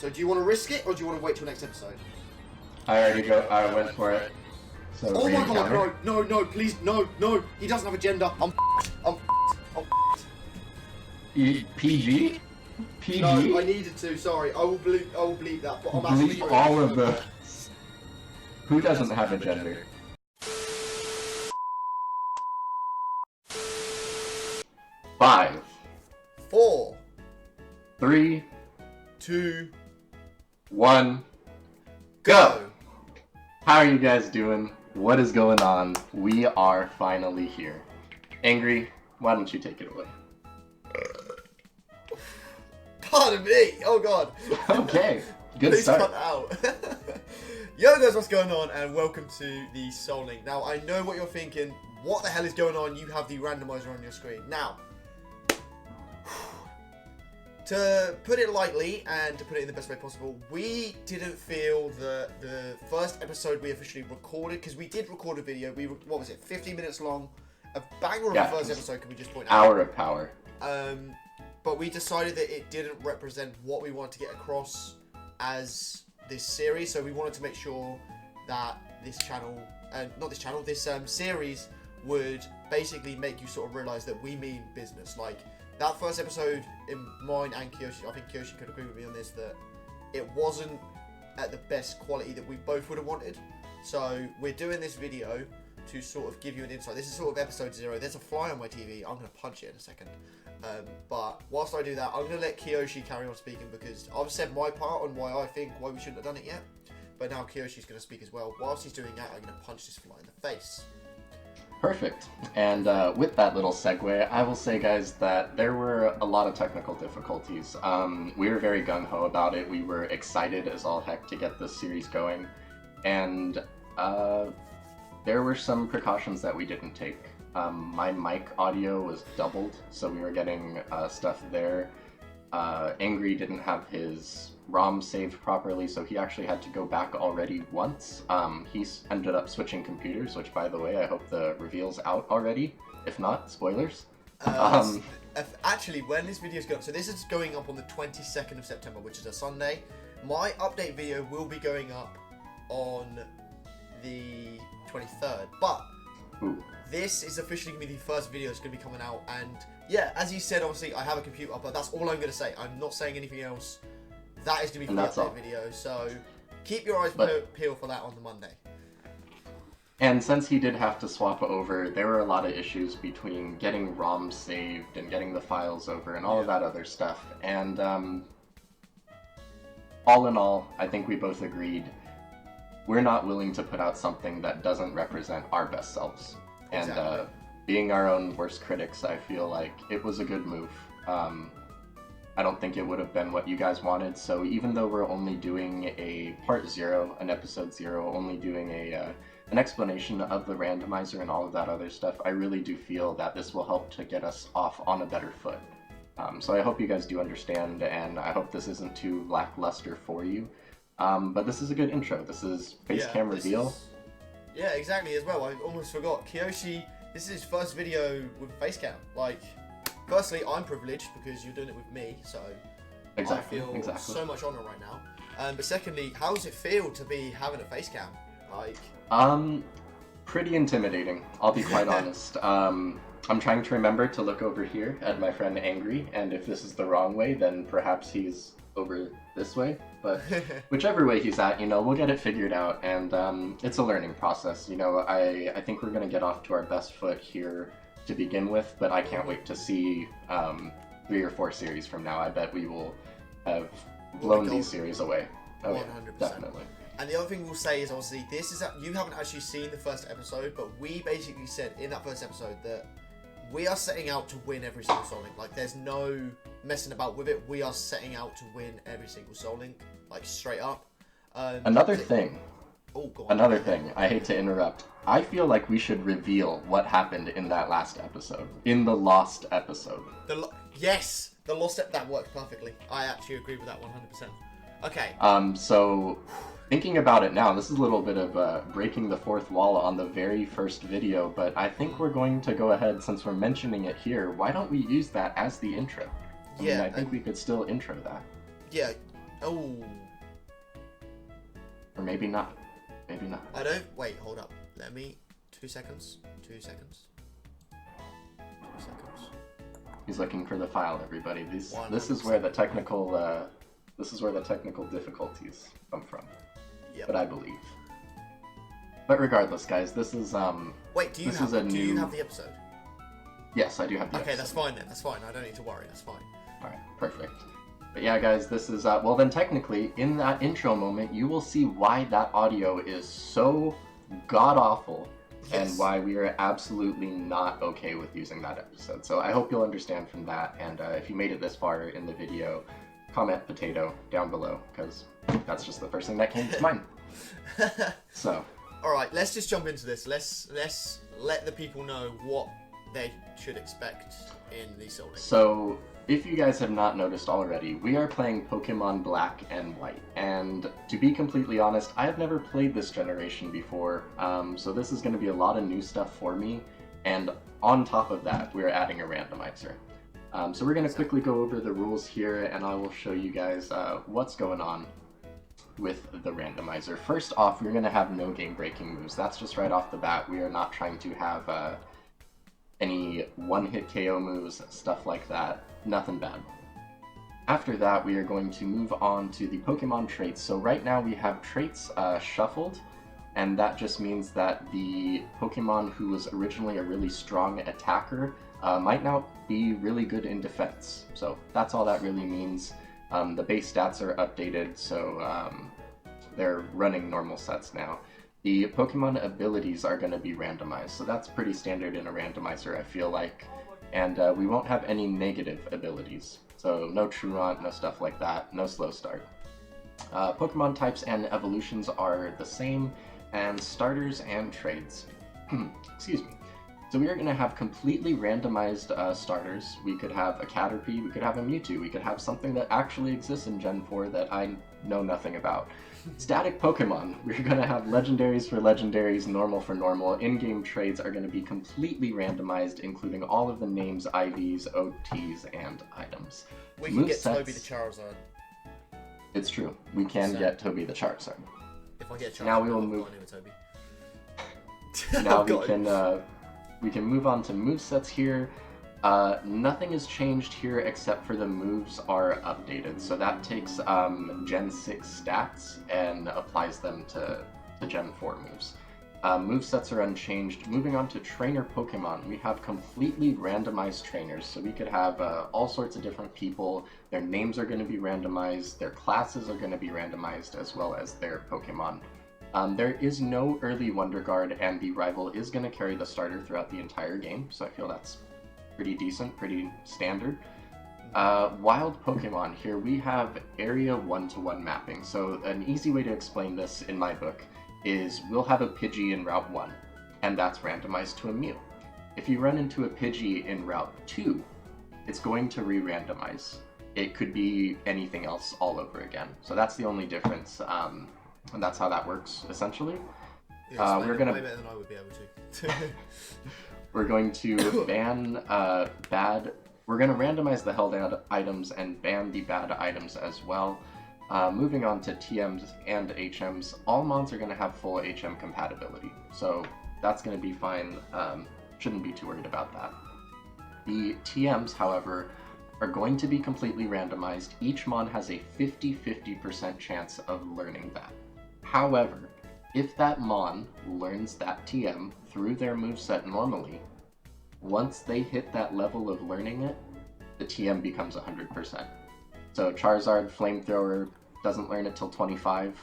So do you want to risk it, or do you want to wait till next episode? I went for it. So oh my god, no, please, no. He doesn't have a gender. I'm PG? PG? No, I needed to, sorry. I will bleep that, but I'm actually... Bleep all of the... Who doesn't have a gender? Five. 4. 3. 2. 1. Go! How are you guys doing? What is going on? We are finally here. Angry, why don't you take it away? Pardon me! Oh god! Okay, good Please start. cut that out. Yo guys, what's going on? And welcome to the Soul Link. Now, I know what you're thinking. What the hell is going on? You have the randomizer on your screen. Now, to put it lightly and to put it in the best way possible, we didn't feel that the first episode we officially recorded, because we did record a video, what was it, 15 minutes long, a banger of the first episode, can we just point out? Hour of power. But we decided that it didn't represent what we wanted to get across as this series, so we wanted to make sure that this channel, this series would basically make you sort of realise that we mean business. Like, that first episode, in mine and Kiyoshi, I think Kiyoshi could agree with me on this, that it wasn't at the best quality that we both would have wanted. So we're doing this video to sort of give you an insight. This is sort of episode 0. There's a fly on my TV. I'm going to punch it in a second. But whilst I do that, I'm going to let Kiyoshi carry on speaking, because I've said my part on why we shouldn't have done it yet. But now Kiyoshi's going to speak as well. Whilst he's doing that, I'm going to punch this fly in the face. Perfect. And with that little segue, I will say, guys, that there were a lot of technical difficulties. We were very gung-ho about it. We were excited as all heck to get this series going. And there were some precautions that we didn't take. My mic audio was doubled, so we were getting stuff there. Angry didn't have his ROM saved properly, so he actually had to go back already once. He ended up switching computers, which, by the way, I hope the reveal's out already. If not, spoilers. Actually, when this video's going, so this is going up on the 22nd of September, which is a Sunday. My update video will be going up on the 23rd, but this is officially going to be the first video that's going to be coming out. And yeah, as you said, obviously, I have a computer, but that's all I'm going to say. I'm not saying anything else. That is going to be for the update video, so keep your eyes peeled for that on the Monday. And since he did have to swap over, there were a lot of issues between getting ROM saved and getting the files over and all of that other stuff. And all in all, I think we both agreed we're not willing to put out something that doesn't represent our best selves. Exactly. And being our own worst critics, I feel like it was a good move. I don't think it would have been what you guys wanted, so even though we're only doing a part 0, an episode 0, only doing an explanation of the randomizer and all of that other stuff, I really do feel that this will help to get us off on a better foot. So I hope you guys do understand, and I hope this isn't too lackluster for you. But this is a good intro. This is face cam reveal. Yeah, exactly, as well. I almost forgot. Kiyoshi, this is his first video with face cam. Like, firstly, I'm privileged because you're doing it with me, so I feel so much honor right now. But secondly, how does it feel to be having a face cam? Like, pretty intimidating, I'll be quite honest. I'm trying to remember to look over here at my friend Angry, and if this is the wrong way, then perhaps he's over this way. But whichever way he's at, we'll get it figured out, and it's a learning process. I think we're going to get off to our best foot here to begin with, but I can't wait to see 3 or 4 series from now. I bet we will have blown these series away. Oh, 100%. Yeah, definitely. And the other thing we'll say is, obviously, this is you haven't actually seen the first episode, but we basically said in that first episode that we are setting out to win every single Soul Link. Like, there's no messing about with it. We are setting out to win every single Soul Link, like, straight up. Another thing. Oh, go on. Another thing. I hate to interrupt. I feel like we should reveal what happened in that last episode. In the lost episode. Yes! The lost episode. That worked perfectly. I actually agree with that 100%. Okay. So, thinking about it now, this is a little bit of breaking the fourth wall on the very first video, but I think we're going to go ahead, since we're mentioning it here, why don't we use that as the intro? I think we could still intro that. Yeah, Oh. Or maybe not. Maybe not. I don't. Wait, hold up. Let me. 2 seconds. 2 seconds. 2 seconds. He's looking for the file, everybody. This is 100%. where the technical difficulties come from. Yep. But I believe. But regardless, guys, this is Wait, do you have the episode? Yes, I do have the Okay, episode. that's fine then. That's fine. I don't need to worry. That's fine. All right, perfect. But yeah, guys, this is well then technically in that intro moment you will see why that audio is so god awful. Yes. And why we are absolutely not okay with using that episode. So I hope you'll understand from that, and if you made it this far in the video, comment potato down below, because that's just the first thing that came to mind. So. Alright, let's just jump into this. Let's let the people know what they should expect in these Soul Links. So, if you guys have not noticed already, we are playing Pokemon Black and White, and to be completely honest, I have never played this generation before, so this is going to be a lot of new stuff for me, and on top of that, we're adding a randomizer. So we're going to quickly go over the rules here, and I will show you guys what's going on with the randomizer. First off, we're going to have no game-breaking moves. That's just right off the bat. We are not trying to have any one-hit KO moves, stuff like that. Nothing bad. After that, we are going to move on to the Pokemon traits. So right now we have traits shuffled, and that just means that the Pokemon who was originally a really strong attacker might now be really good in defense. So that's all that really means. The base stats are updated, so they're running normal sets now. The Pokemon abilities are going to be randomized, so that's pretty standard in a randomizer, I feel like. And we won't have any negative abilities, so no Truant, no stuff like that, no slow start. Pokemon types and evolutions are the same, and starters and trades. Excuse me. So we are going to have completely randomized starters. We could have a Caterpie, we could have a Mewtwo, we could have something that actually exists in Gen 4 that I know nothing about. Static Pokemon. We're going to have legendaries for legendaries, normal for normal. In-game trades are going to be completely randomized, including all of the names, IVs, OTs, and items. We can get Toby the Charizard. It's true. We can get Toby the Charizard. If I get Charizard, now we will move. Toby. Now we can move on to movesets here. Nothing has changed here except for the moves are updated. So that takes Gen 6 stats and applies them to Gen 4 moves. Movesets are unchanged. Moving on to trainer Pokemon, we have completely randomized trainers. So we could have all sorts of different people. Their names are going to be randomized, their classes are going to be randomized, as well as their Pokemon. There is no early Wonder Guard, and the rival is going to carry the starter throughout the entire game, so I feel that's pretty decent, pretty standard. Wild Pokemon, here we have area 1-to-1 mapping. So an easy way to explain this in my book is we'll have a Pidgey in Route 1, and that's randomized to a Mew. If you run into a Pidgey in Route 2, it's going to re-randomize. It could be anything else all over again. So that's the only difference, and that's how that works, essentially. Yeah, we're gonna way better than I would be able to. We're going to ban we're going to randomize the held items and ban the bad items as well. Moving on to TMs and HMs, all mons are going to have full HM compatibility, so that's going to be fine. Shouldn't be too worried about that. The TMs, however, are going to be completely randomized. Each mon has a 50-50% chance of learning that. However, if that mon learns that TM through their moveset normally, once they hit that level of learning it, the TM becomes 100%. So Charizard, Flamethrower, doesn't learn it till 25.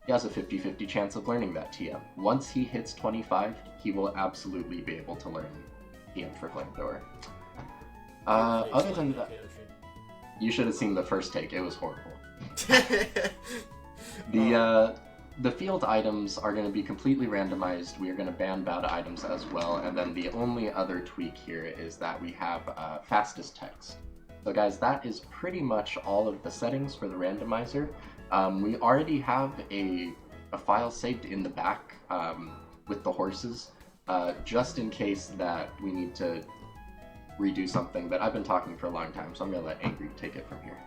He has a 50-50 chance of learning that TM. Once he hits 25, he will absolutely be able to learn TM for Flamethrower. Other than that, you should have seen the first take, it was horrible. The field items are going to be completely randomized. We are going to ban bad items as well. And then the only other tweak here is that we have fastest text. So guys, that is pretty much all of the settings for the randomizer. We already have a file saved in the back with the horses, just in case that we need to redo something. But I've been talking for a long time, so I'm going to let Angry take it from here.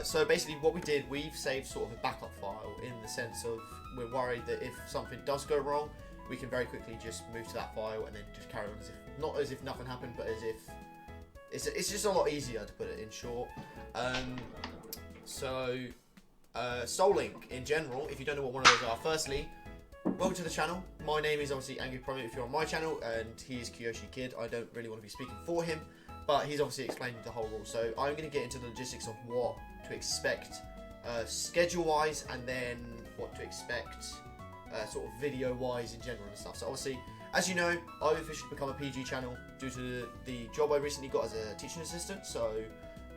So basically what we did, we've saved sort of a backup file in the sense of we're worried that if something does go wrong, we can very quickly just move to that file and then just carry on as if, not as if nothing happened, but as if, it's just a lot easier to put it in short. Soulink in general, if you don't know what one of those are, firstly, welcome to the channel. My name is obviously Angry Primeape if you're on my channel, and he is Kiyoshi Kid. I don't really want to be speaking for him, but he's obviously explained the whole rule. So I'm going to get into the logistics of what to expect schedule-wise, and then what to expect sort of video-wise in general and stuff. So obviously, as you know, I've officially become a PG channel due to the job I recently got as a teaching assistant. So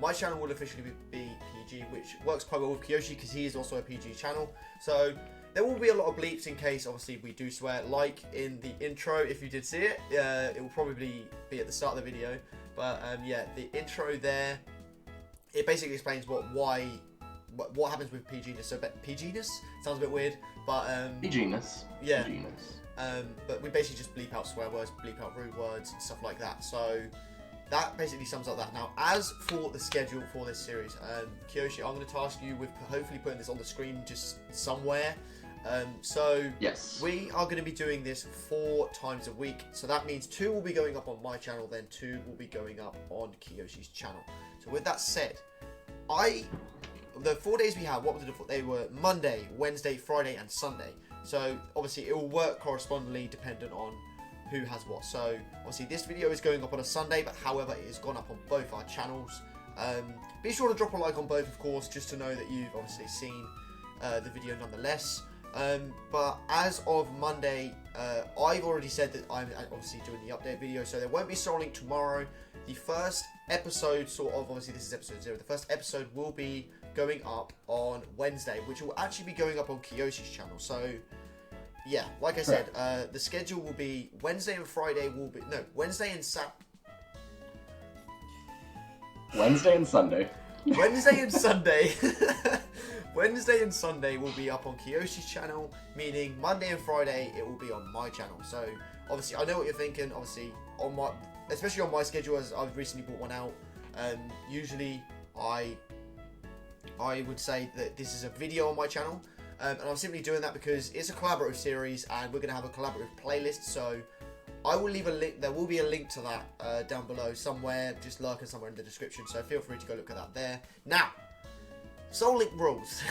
my channel will officially be PG, which works quite well with Kiyoshi because he is also a PG channel. So there will be a lot of bleeps in case, obviously, we do swear, like in the intro. If you did see it, it will probably be at the start of the video. But yeah, the intro there, it basically explains what happens with PG-ness. So PG-ness sounds a bit weird, but PG-ness. Yeah. PG-ness. But we basically just bleep out swear words, bleep out rude words, and stuff like that. So that basically sums up that. Now, as for the schedule for this series, Kiyoshi, I'm going to task you with hopefully putting this on the screen just somewhere. So yes, we are going to be doing this 4 times a week. So that means 2 will be going up on my channel, then 2 will be going up on Kiyoshi's channel. So with that said, the 4 days we have, what were they were Monday, Wednesday, Friday, and Sunday. So obviously it will work correspondingly dependent on who has what. So obviously this video is going up on a Sunday, but however it has gone up on both our channels. Be sure to drop a like on both, of course, just to know that you've obviously seen the video nonetheless. But as of Monday, I've already said that I'm obviously doing the update video, so there won't be Soulink tomorrow. The first episode, sort of, obviously this is episode 0, the first episode will be going up on Wednesday, which will actually be going up on Kiyoshi's channel. So yeah, like I said, the schedule will be Wednesday and Friday will be, no, Wednesday and Sunday. Wednesday and Sunday. Wednesday and Sunday will be up on Kiyoshi's channel, meaning Monday and Friday it will be on my channel. So obviously I know what you're thinking, obviously on my, especially on my schedule, as I've recently brought one out. Usually I would say that this is a video on my channel, and I'm simply doing that because it's a collaborative series and we're going to have a collaborative playlist. So I will leave a link, there will be a link to that down below somewhere, just lurking somewhere in the description, so feel free to go look at that there. Now, Soulink rules.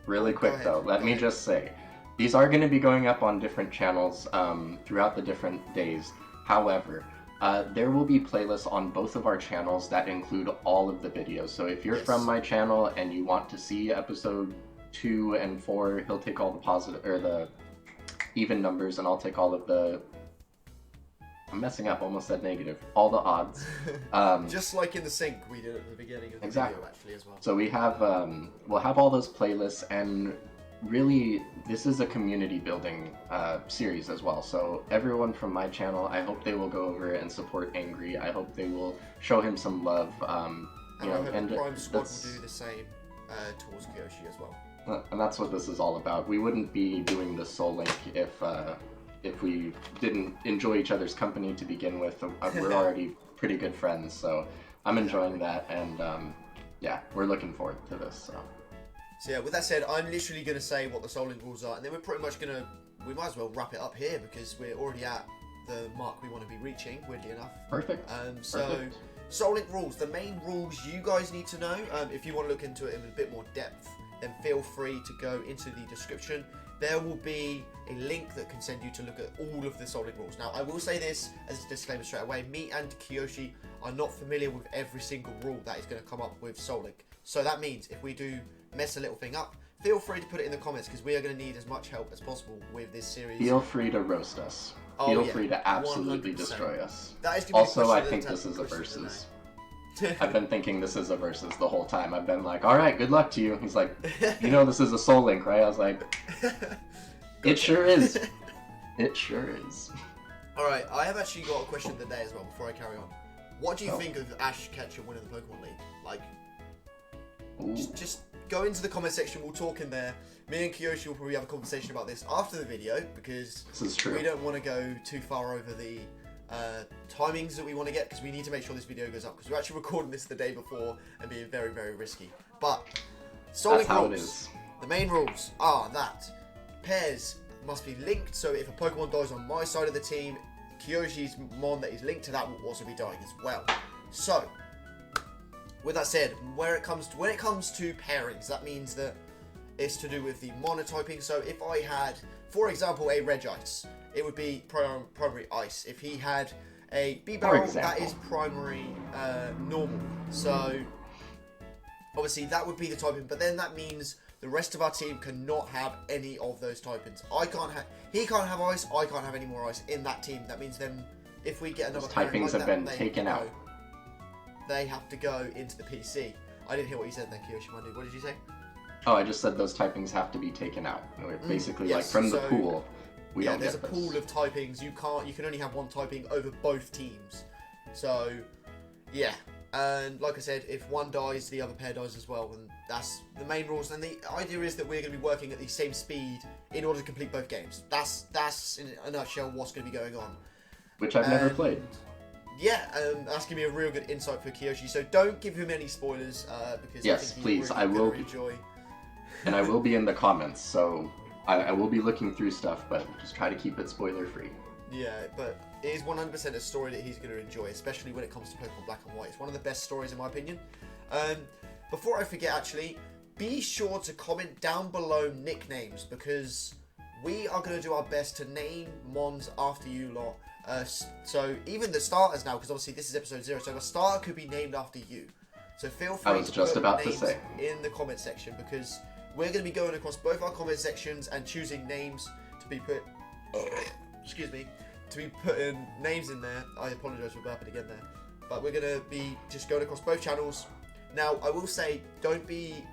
Really quick though, let me just say, these are going to be going up on different channels throughout the different days. However, there will be playlists on both of our channels that include all of the videos. So if you're from my channel and you want to see episode 2 and 4, he'll take all the positive, or the even numbers, and I'll take all of the, I'm messing up, almost said negative, all the odds. Just like in the sync we did at the beginning of the video actually as well. So we have, we'll have all those playlists, and really this is a community building series as well. So everyone from my channel, I hope they will go over and support Angry. I hope they will show him some love. You know, and the Prime Squad will do the same towards Kiyoshi as well. And that's what this is all about. We wouldn't be doing this Soulink if we didn't enjoy each other's company to begin with. We're already pretty good friends, so I'm enjoying that, and yeah, we're looking forward to this. So yeah, with that said, I'm literally going to say what the Soulink rules are, and then we're pretty much going to, we might as well wrap it up here because we're already at the mark we want to be reaching, weirdly enough. Perfect. Perfect. Soulink rules, the main rules you guys need to know, if you want to look into it in a bit more depth, then feel free to go into the description. There will be a link that can send you to look at all of the Soulink rules. Now, I will say this as a disclaimer straight away, me and Kiyoshi are not familiar with every single rule that is going to come up with Soulink. So that means if we do mess a little thing up, feel free to put it in the comments because we are going to need as much help as possible with this series. Feel free to roast us. Feel free to absolutely 100%. Destroy us. That is also, I think this is a versus. I've been thinking this is a versus the whole time. I've been like, alright, good luck to you. He's like, you know this is a Soulink, right? I was like, it sure is. It sure is. Alright, I have actually got a question of the day as well before I carry on. What do you think of Ash Ketchum winning the Pokemon League? Like, just go into the comment section, we'll talk in there. Me and Kiyoshi will probably have a conversation about this after the video because this is true. We don't want to go too far over the timings that we want to get, because we need to make sure this video goes up, because we're actually recording this the day before and being very, very risky. But solid rules. The main rules are that pairs must be linked, so if a Pokemon dies on my side of the team, Kiyoshi's Mon that is linked to that will also be dying as well. So, with that said, when it comes to pairings, that means that it's to do with the monotyping. So if I had, for example, a Regice, it would be primary Ice. If he had a B-Barrel, that is primary normal. So obviously that would be the typing, but then that means the rest of our team cannot have any of those typings. He can't have Ice, I can't have any more Ice in that team. That means then if we get another typings have been taken out. They have to go into the PC. I didn't hear what you said there, Kiyoshi. What did you say? Oh, I just said those typings have to be taken out. Basically, yes, like from the pool, we don't get this. There's a pool of typings. You can only have one typing over both teams. So, yeah. And like I said, if one dies, the other pair dies as well. And that's the main rules. And the idea is that we're going to be working at the same speed in order to complete both games. That's in a nutshell what's going to be going on. Which I've never played. Yeah, that's going to be a real good insight for Kiyoshi. So don't give him any spoilers, because yes, I think please, really I will enjoy. And I will be in the comments, so I will be looking through stuff, but just try to keep it spoiler free. Yeah, but it is 100% a story that he's going to enjoy, especially when it comes to Pokemon Black and White. It's one of the best stories in my opinion. Before I forget, actually, be sure to comment down below nicknames, because we are going to do our best to name Mons after you lot. So even the starters now, because obviously this is episode 0, so a starter could be named after you. So feel free to put names in the comment section, because we're going to be going across both our comment sections and choosing names to be put. Excuse me, to be putting names in there. I apologise for burping again there, but we're going to be just going across both channels. Now, I will say, don't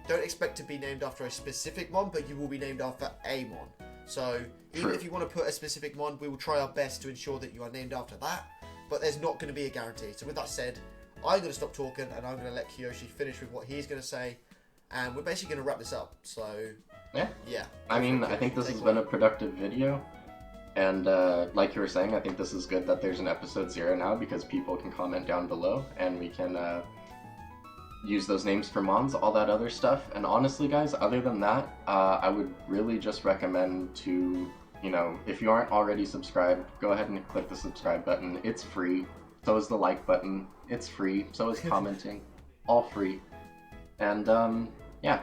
expect to be named after a specific Mon, but you will be named after a Mon. So even if you want to put a specific Mon, we will try our best to ensure that you are named after that. But there's not going to be a guarantee. So with that said, I'm going to stop talking and I'm going to let Kiyoshi finish with what he's going to say. And we're basically going to wrap this up. So yeah. I mean, I think this has been a productive video. And like you were saying, I think this is good that there's an episode 0 now, because people can comment down below and we can use those names for Mons, all that other stuff. And honestly, guys, other than that, I would really just recommend to, if you aren't already subscribed, go ahead and click the subscribe button. It's free. So is the like button. It's free. So is commenting. All free. And yeah,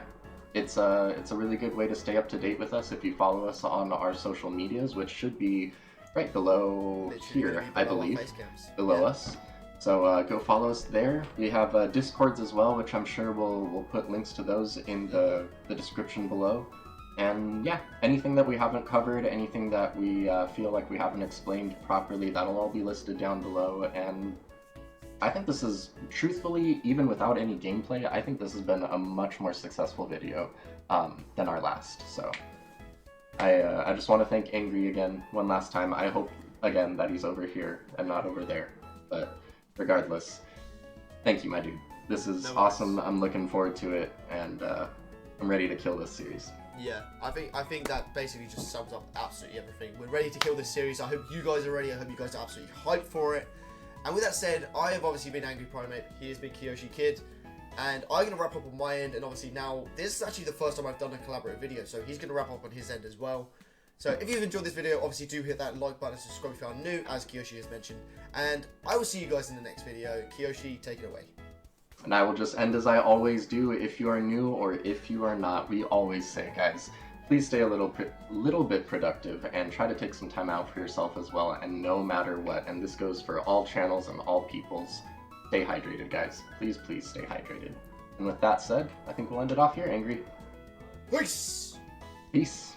it's a really good way to stay up to date with us if you follow us on our social medias, which should be right below here, I believe, below us. So go follow us there. We have Discords as well, which I'm sure we'll put links to those in the description below. And yeah, anything that we haven't covered, anything that we feel like we haven't explained properly, that'll all be listed down below. And I think this is, truthfully, even without any gameplay, I think this has been a much more successful video than our last. So I just want to thank Angry again one last time. I hope, again, that he's over here and not over there. But regardless, thank you, my dude. This is awesome. I'm looking forward to it, and I'm ready to kill this series. Yeah, I think that basically just sums up absolutely everything. We're ready to kill this series. I hope you guys are ready. I hope you guys are absolutely hyped for it. And with that said, I have obviously been Angry Primeape. He has been Kiyoshi Kid. And I'm going to wrap up on my end. And obviously now, this is actually the first time I've done a collaborative video. So he's going to wrap up on his end as well. So if you've enjoyed this video, obviously do hit that like button and subscribe if you are new, as Kiyoshi has mentioned. And I will see you guys in the next video. Kiyoshi, take it away. And I will just end as I always do. If you are new or if you are not, we always say, guys, please stay a little bit productive and try to take some time out for yourself as well. And no matter what, and this goes for all channels and all peoples, stay hydrated, guys. Please, please stay hydrated. And with that said, I think we'll end it off here, Angry. Peace! Peace.